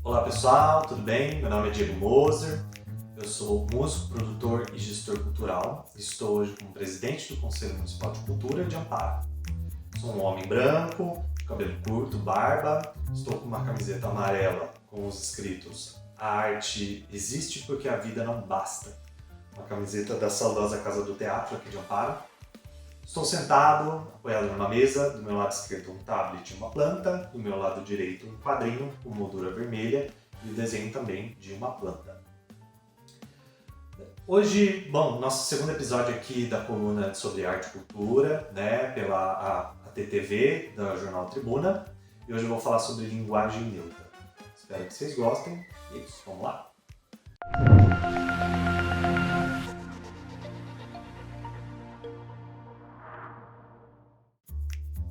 Olá pessoal, tudo bem? Meu nome é Diego Moser, eu sou músico, produtor e gestor cultural. Estou hoje como presidente do Conselho Municipal de Cultura de Amparo. Sou um homem branco, de cabelo curto, barba, estou com uma camiseta amarela com os escritos "A arte existe porque a vida não basta", uma camiseta da saudosa Casa do Teatro aqui de Amparo. Estou sentado, apoiado numa mesa, do meu lado esquerdo um tablet e uma planta, do meu lado direito um quadrinho com moldura vermelha e o desenho também de uma planta. Hoje, nosso segundo episódio aqui da coluna sobre arte e cultura, pela ATTV, da Jornal Tribuna, e hoje eu vou falar sobre linguagem neutra. Espero que vocês gostem. É isso, vamos lá!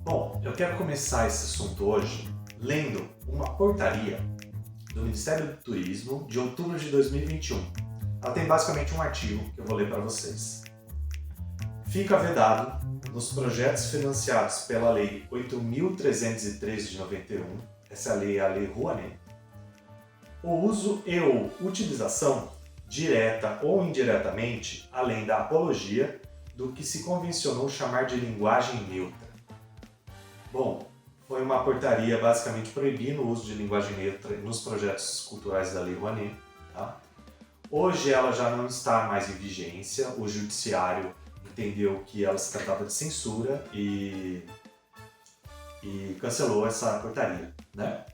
Bom, eu quero começar esse assunto hoje lendo uma portaria do Ministério do Turismo de outubro de 2021. Ela tem basicamente um artigo que eu vou ler para vocês. Fica vedado, nos projetos financiados pela Lei 8.313 de 91, essa lei é a Lei Rouanet, o uso e ou utilização, direta ou indiretamente, além da apologia, do que se convencionou chamar de linguagem neutra. Bom, foi uma portaria basicamente proibindo o uso de linguagem neutra nos projetos culturais da Lei Rouanet. Tá? Hoje ela já não está mais em vigência, o judiciário entendeu que ela se tratava de censura e cancelou essa portaria. Né?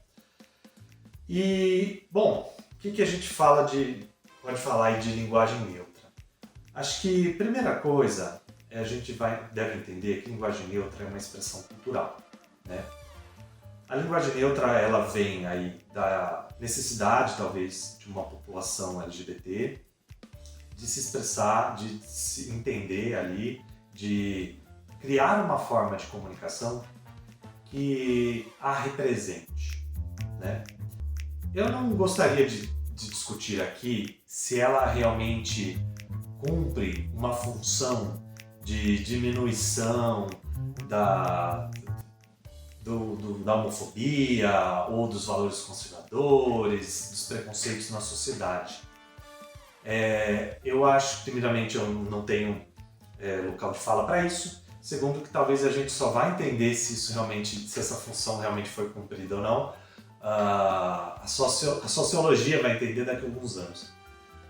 E, bom, o que a gente pode falar aí de linguagem neutra? Acho que a primeira coisa a gente deve entender que linguagem neutra é uma expressão cultural. Né? A linguagem neutra ela vem aí da necessidade, talvez, de uma população LGBT de se expressar, de se entender ali, de criar uma forma de comunicação que a represente. Né? Eu não gostaria de discutir aqui se ela realmente cumpre uma função de diminuição da homofobia ou dos valores conservadores, dos preconceitos na sociedade. Eu acho, primeiramente, eu não tenho local de fala para isso. Segundo, que talvez a gente só vai entender se essa função realmente foi cumprida ou não. A sociologia vai entender daqui a alguns anos.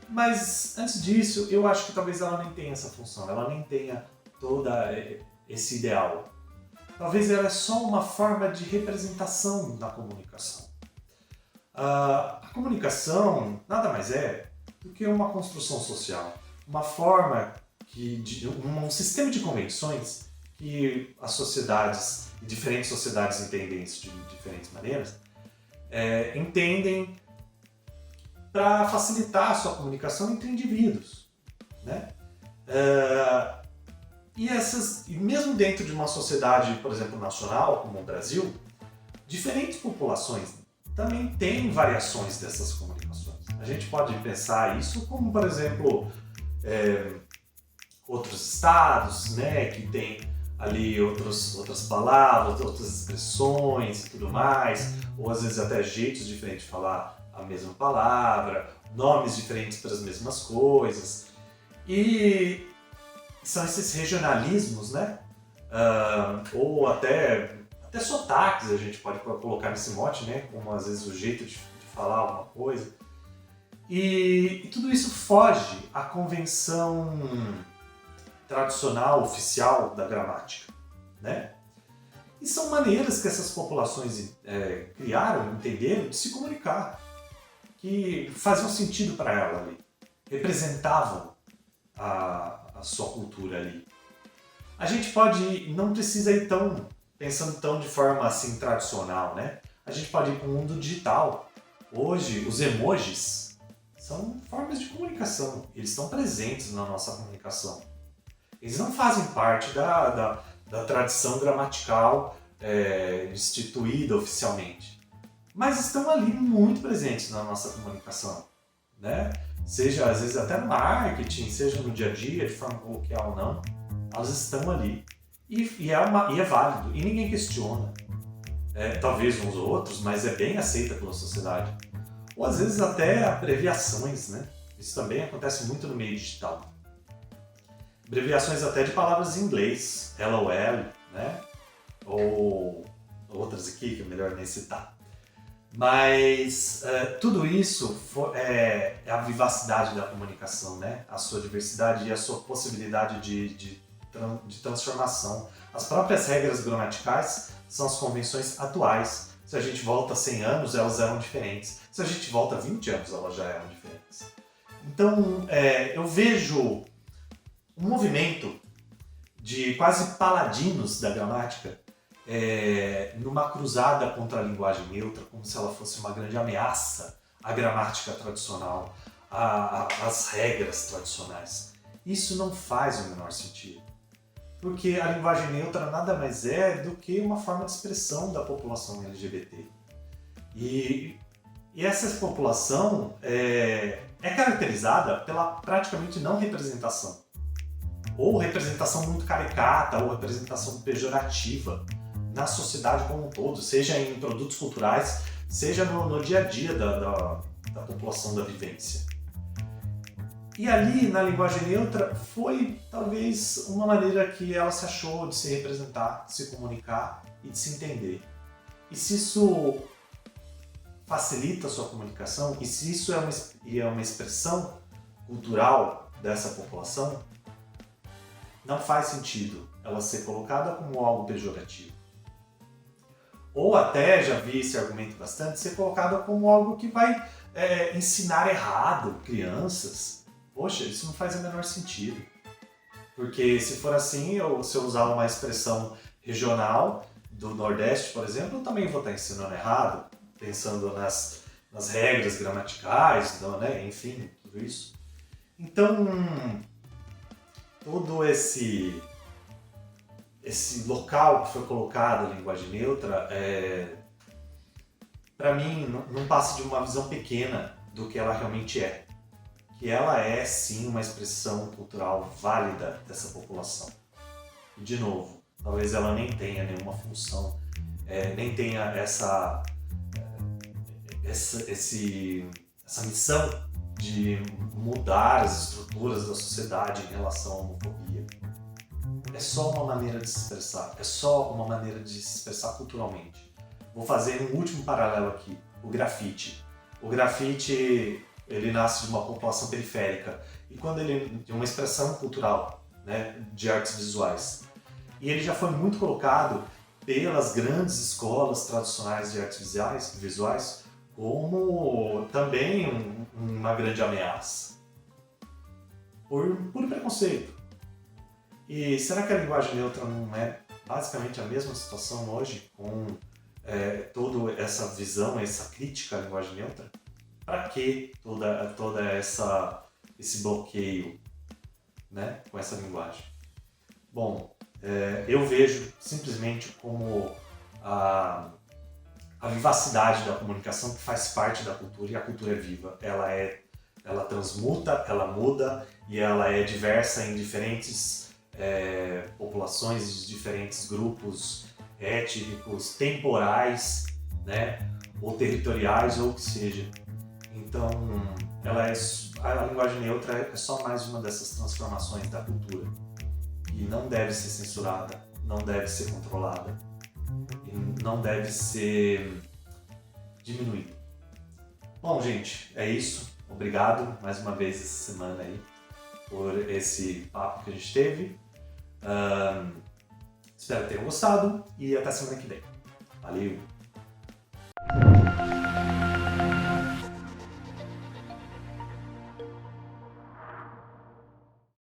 Mas, antes disso, eu acho que talvez ela nem tenha essa função, ela nem tenha todo esse ideal. Talvez ela é só uma forma de representação da comunicação. A comunicação nada mais é do que uma construção social, uma forma um sistema de convenções que diferentes sociedades entendem isso de diferentes maneiras, entendem para facilitar a sua comunicação entre indivíduos. Né? E mesmo dentro de uma sociedade, por exemplo, nacional, como o Brasil, diferentes populações também têm variações dessas comunicações. A gente pode pensar isso como, por exemplo, outros estados, né, que têm ali outras palavras, outras expressões e tudo mais, ou às vezes até jeitos diferentes de falar a mesma palavra, nomes diferentes para as mesmas coisas. E são esses regionalismos, né? Ou até sotaques a gente pode colocar nesse mote, né? Como às vezes o jeito de falar alguma coisa. E tudo isso foge à convenção tradicional, oficial da gramática. Né? E são maneiras que essas populações criaram, entenderam, de se comunicar, que faziam sentido para ela ali, representavam a sua cultura ali. A gente não precisa ir pensando tão de forma assim tradicional, né? A gente pode ir para o mundo digital. Hoje, os emojis são formas de comunicação, eles estão presentes na nossa comunicação. Eles não fazem parte da tradição gramatical instituída oficialmente, mas estão ali muito presentes na nossa comunicação, né? Seja às vezes até no marketing, seja no dia a dia, de forma coloquial ou não, elas estão ali e é válido, e ninguém questiona. Talvez uns ou outros, mas é bem aceita pela sociedade. ou às vezes até abreviações, né? Isso também acontece muito no meio digital. Abreviações até de palavras em inglês, LOL, né? Ou outras aqui que é melhor nem citar. Mas tudo isso é a vivacidade da comunicação, né? A sua diversidade e a sua possibilidade de transformação. As próprias regras gramaticais são as convenções atuais. Se a gente volta 100 anos, elas eram diferentes. Se a gente volta 20 anos, elas já eram diferentes. Então, eu vejo um movimento de quase paladinos da gramática numa cruzada contra a linguagem neutra, como se ela fosse uma grande ameaça à gramática tradicional, às regras tradicionais. Isso não faz o menor sentido, porque a linguagem neutra nada mais é do que uma forma de expressão da população LGBT. E essa população é caracterizada pela praticamente não representação, ou representação muito caricata, ou representação pejorativa na sociedade como um todo, seja em produtos culturais, seja no dia a dia da população da vivência. E ali, na linguagem neutra, foi talvez uma maneira que ela se achou de se representar, de se comunicar e de se entender. E se isso facilita a sua comunicação, e se isso é uma expressão cultural dessa população, não faz sentido ela ser colocada como algo pejorativo. Ou até, já vi esse argumento bastante, ser colocada como algo que vai ensinar errado crianças. Poxa, isso não faz o menor sentido. Porque se for assim, se eu usar uma expressão regional do Nordeste, por exemplo, eu também vou estar ensinando errado, pensando nas regras gramaticais, né? Enfim, tudo isso. Então, todo esse local que foi colocado a linguagem neutra, para mim, não passa de uma visão pequena do que ela realmente é. Que ela é, sim, uma expressão cultural válida dessa população. E, de novo, talvez ela nem tenha nenhuma função, nem tenha essa missão de mudar as estruturas da sociedade em relação à homofobia. É só uma maneira de se expressar, é só uma maneira de se expressar culturalmente. Vou fazer um último paralelo aqui, o grafite. O grafite, ele nasce de uma população periférica e quando ele tem uma expressão cultural, né, de artes visuais. E ele já foi muito colocado pelas grandes escolas tradicionais de artes visuais como também uma grande ameaça. Por preconceito. E será que a linguagem neutra não é basicamente a mesma situação hoje, com toda essa visão, essa crítica à linguagem neutra? Para que toda esse bloqueio, né, com essa linguagem? Bom, eu vejo simplesmente como a vivacidade da comunicação que faz parte da cultura, e a cultura é viva. Ela transmuta, ela muda e ela é diversa em diferentes populações, diferentes grupos étnicos, temporais, né, ou territoriais, ou o que seja. Então, a linguagem neutra é só mais uma dessas transformações da cultura e não deve ser censurada, não deve ser controlada e não deve ser diminuída. Bom, gente, é isso. Obrigado mais uma vez essa semana aí por esse papo que a gente teve. Espero que tenham gostado e até semana que vem. Valeu!